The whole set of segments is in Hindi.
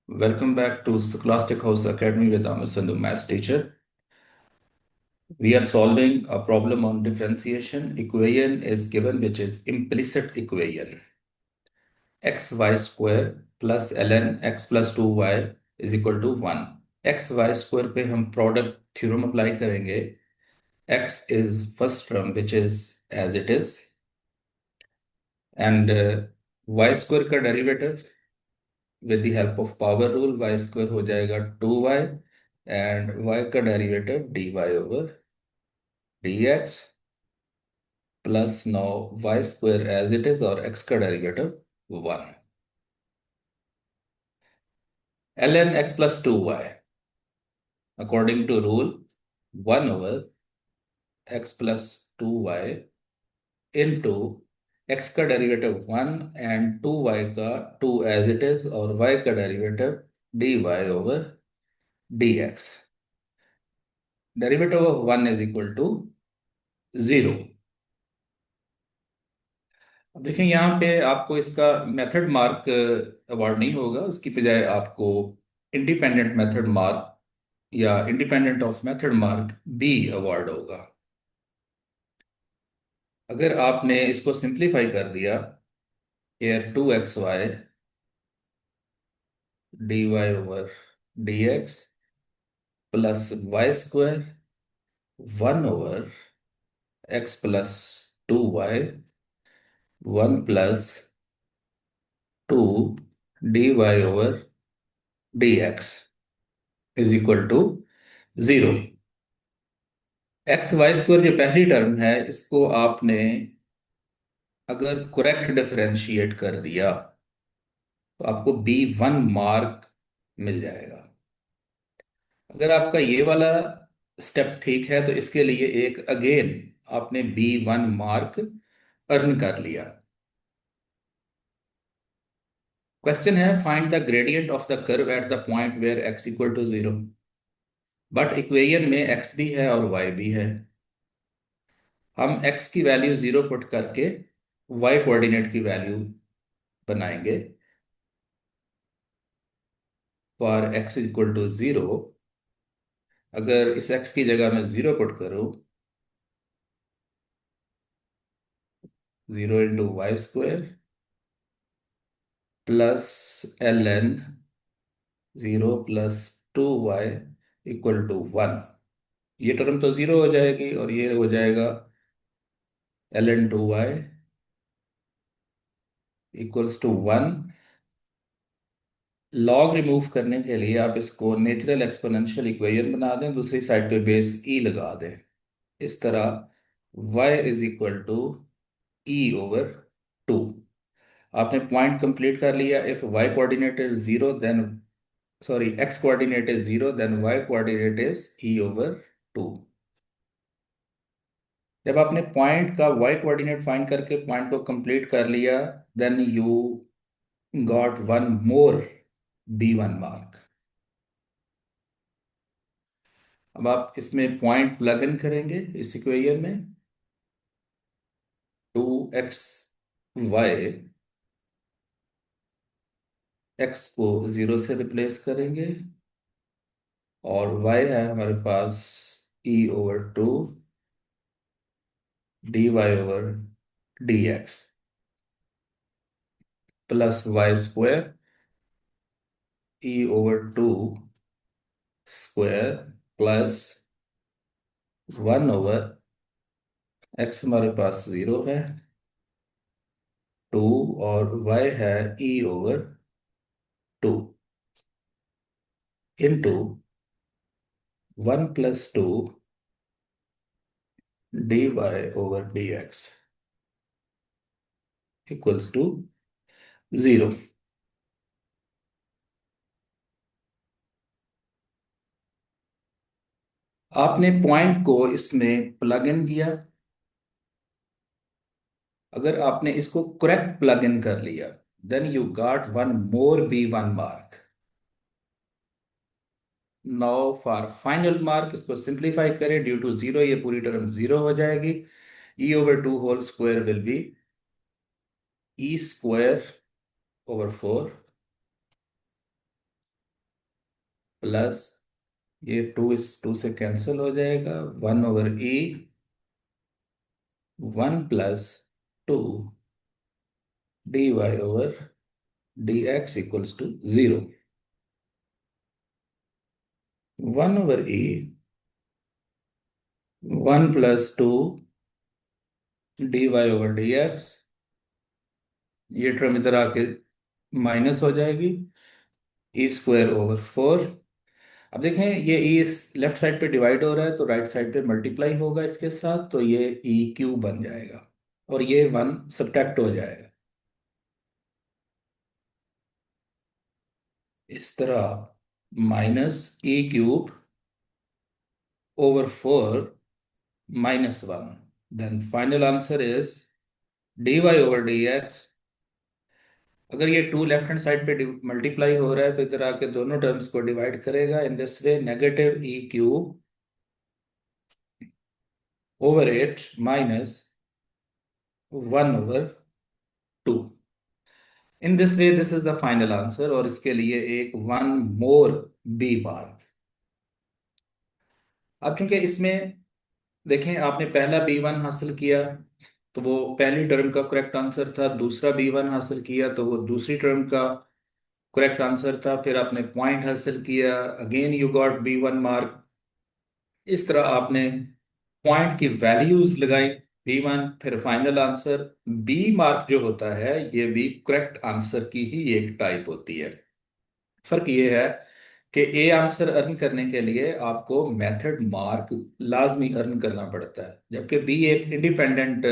Welcome back to Scholastic House Academy with Amir Sandhu, Maths teacher. We are solving a problem on differentiation. Equation is given, which is implicit equation. Xy square plus ln x plus 2y is equal to 1. xy square पे हम product theorem apply करेंगे. X is first term, which is as it is, and y square का derivative with the help of power rule y square हो जाएगा 2y, and y का derivative dy over dx plus now y square as it is और x का derivative 1. ln x plus 2y according to rule 1 over x plus 2y into x का डेरिवेटिव 1 and 2y का 2 as it is और y का derivative dy over dx. Derivative of 1 is equal to 0. अब देखें यहाँ पे आपको इसका मेथड मार्क अवार्ड नहीं होगा, उसकी बजाय आपको इंडिपेंडेंट मेथड मार्क या independent of method mark be award होगा. अगर आपने इसको सिंप्लीफाई कर दिया, here 2xy dy over dx plus y square 1 over x plus 2y 1 plus 2 dy over dx is equal to 0. X Y square जो पहली टर्म है, इसको आपने अगर करेक्ट डिफरेंशिएट कर दिया तो आपको B1 मार्क मिल जाएगा. अगर आपका ये वाला स्टेप ठीक है तो इसके लिए एक अगेन आपने B1 मार्क अर्न कर लिया. क्वेश्चन है find the gradient of the curve at the point where x equal to 0. But equation में x भी है और y भी है. हम x की वैल्यू 0 पुट करके y कोऑर्डिनेट की वैल्यू बनाएंगे. फॉर x इक्वल टू 0, अगर इस x की जगह मैं 0 पुट करूं, 0 into Y square plus ln 0 plus 2y equal to 1. ये टर्म तो 0 हो जाएगी और ये हो जाएगा ln 2y equals to 1. Log remove करने के लिए आप इसको नेचुरल एक्सपोनेंशियल इक्वेशन बना दें, दूसरी साइड पे बेस e लगा दें. इस तरह y is equal to e over 2. आपने पॉइंट कंप्लीट कर लिया. If y coordinate is 0 then sorry x coordinate is 0 then y coordinate is e over 2. जब आपने पॉइंट का y कोऑर्डिनेट फाइंड करके पॉइंट को कंप्लीट कर लिया, then you got one more B1 mark. अब आप इसमें पॉइंट प्लग इन करेंगे इस इक्वेशन में. 2xy x को 0 से रिप्लेस करेंगे और y है हमारे पास e over 2 dy over dx plus y square e over 2 square plus 1 over x हमारे पास 0 है 2 और y है e over 2 into 1 plus 2 dy over dx equals to 0. आपने पॉइंट को इसमें प्लग इन किया. अगर आपने इसको करेक्ट प्लग इन कर लिया, then you got one more B1 mark. Now for final mark इसको सिंप्लीफाई करें. ड्यू टू 0 ये पूरी टर्म 0 हो जाएगी. e over 2 whole square will be e square over 4 plus ये 2 इस 2 से कैंसिल हो जाएगा, 1/e 1 + 2 dy/dx = 0। 1/e 1 + 2 dy/dx, ये टर्म इधर आके माइनस हो जाएगी, e²/4। अब देखें ये e इस लेफ्ट साइड पे डिवाइड हो रहा है तो राइट साइड पे मल्टीप्लाई होगा इसके साथ, तो ये e³ बन जाएगा और ये 1 सब्ट्रैक्ट हो जाएगा। इस तरह -e³/4 -1, then final answer is dy/dx। अगर ये 2 लेफ्ट हैंड साइड पे मल्टीप्लाई हो रहा है तो इधर आके दोनों टर्म्स को डिवाइड करेगा in this way, -e³/8 -1/2। In this way this is the final answer, और इसके लिए एक 1 मोर बी मार्क। अब चूंकि इसमें देखें आपने पहला B1 हासिल किया तो वो पहली टर्म का करेक्ट आंसर था, दूसरा B1 हासिल किया तो वो दूसरी टर्म का करेक्ट आंसर था, फिर आपने पॉइंट हासिल किया, again you got B1 mark. इस तरह आपने पॉइंट की वैल्यूज लगाई, B1, फिर फाइनल आंसर। बी मार्क जो होता है ये भी करेक्ट आंसर की ही एक टाइप होती है। फर्क ये है कि ए आंसर अर्न करने के लिए आपको मेथड मार्क लाजमी अर्न करना पड़ता है, जबकि बी एक इंडिपेंडेंट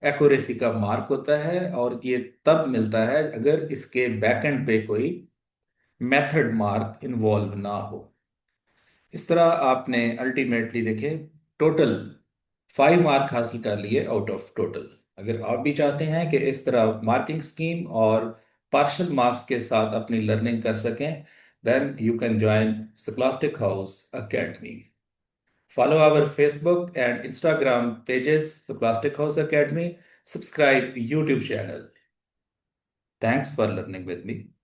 एक्यूरेसी का मार्क होता है, और ये तब मिलता है अगर इसके बैकएंड पे कोई मेथड मार्क इन्वॉल्व ना हो। इस तरह आपने अल्टीमेटली देखे टोटल 5 मार्क हासिल कर लिए आउट ऑफ टोटल। अगर आप भी चाहते हैं कि इस तरह मार्किंग स्कीम और पार्शल मार्क्स के साथ अपनी लर्निंग कर सकें, then you can join Scholastic House Academy. Follow our Facebook and Instagram pages, Scholastic House Academy. Subscribe YouTube channel. Thanks for learning with me.